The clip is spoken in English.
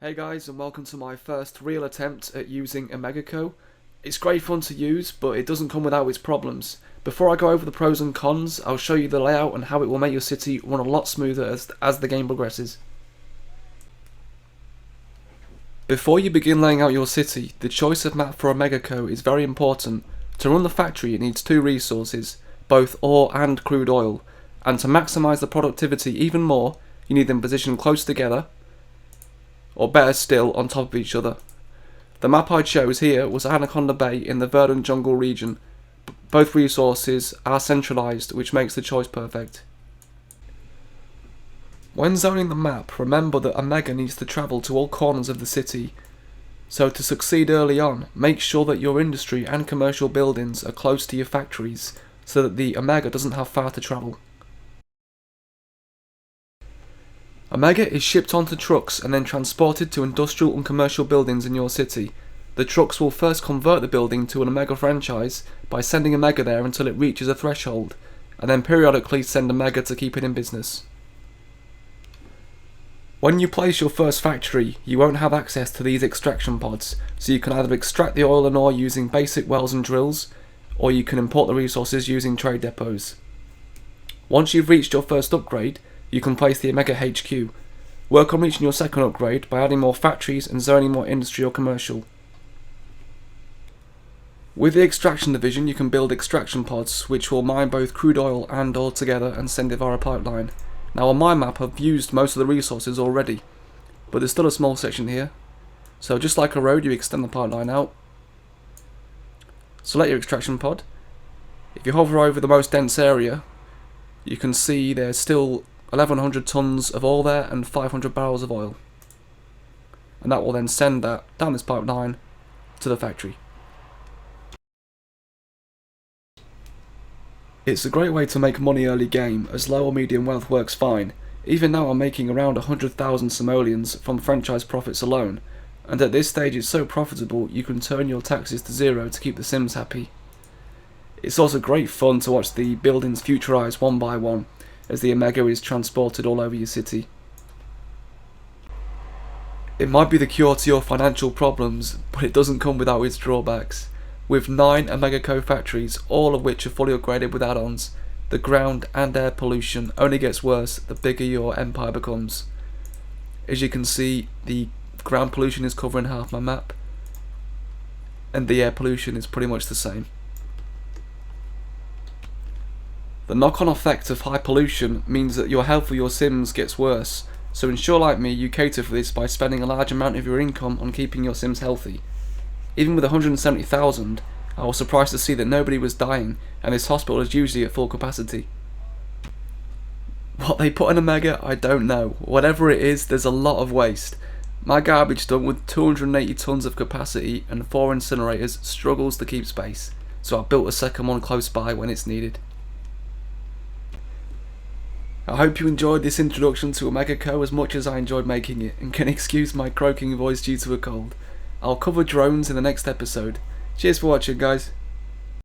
Hey guys, and welcome to my first real attempt at using Omegaco. It's great fun to use, but it doesn't come without its problems. Before I go over the pros and cons, I'll show you the layout and how it will make your city run a lot smoother as the game progresses. Before you begin laying out your city, the choice of map for Omegaco is very important. To run the factory it needs two resources, both ore and crude oil, and to maximise the productivity even more, you need them positioned close together, or better still, on top of each other. The map I chose here was Anaconda Bay in the verdant jungle region. Both resources are centralised, which makes the choice perfect. When zoning the map, remember that Omega needs to travel to all corners of the city. So to succeed early on, make sure that your industry and commercial buildings are close to your factories, so that the Omega doesn't have far to travel. Omega is shipped onto trucks and then transported to industrial and commercial buildings in your city. The trucks will first convert the building to an Omega franchise by sending Omega there until it reaches a threshold, and then periodically send Omega to keep it in business. When you place your first factory, you won't have access to these extraction pods, so you can either extract the oil and ore using basic wells and drills, or you can import the resources using trade depots. Once you've reached your first upgrade, you can place the Omega HQ. Work on reaching your second upgrade by adding more factories and zoning more industry or commercial. With the extraction division you can build extraction pods which will mine both crude oil and ore together and send it via a pipeline. Now on my map I've used most of the resources already, but there's still a small section here. So just like a road, you extend the pipeline out. Select your extraction pod. If you hover over the most dense area, you can see there's still 1100 tons of ore there and 500 barrels of oil. And that will then send that down this pipeline to the factory. It's a great way to make money early game, as low or medium wealth works fine. Even now I'm making around 100,000 simoleons from franchise profits alone, and at this stage it's so profitable you can turn your taxes to zero to keep the Sims happy. It's also great fun to watch the buildings futurise one by one, as the Omega is transported all over your city. It might be the cure to your financial problems, but it doesn't come without its drawbacks. With 9 Omegaco factories, all of which are fully upgraded with add-ons, the ground and air pollution only gets worse the bigger your empire becomes. As you can see, the ground pollution is covering half my map, and the air pollution is pretty much the same. The knock-on effect of high pollution means that your health of your Sims gets worse, so ensure like me you cater for this by spending a large amount of your income on keeping your Sims healthy. Even with 170,000, I was surprised to see that nobody was dying, and this hospital is usually at full capacity. What they put in Omega, I don't know. Whatever it is, there's a lot of waste. My garbage dump with 280 tons of capacity and 4 incinerators struggles to keep space, so I built a second one close by when it's needed. I hope you enjoyed this introduction to Omegaco as much as I enjoyed making it, and can excuse my croaking voice due to a cold. I'll cover drones in the next episode. Cheers for watching, guys.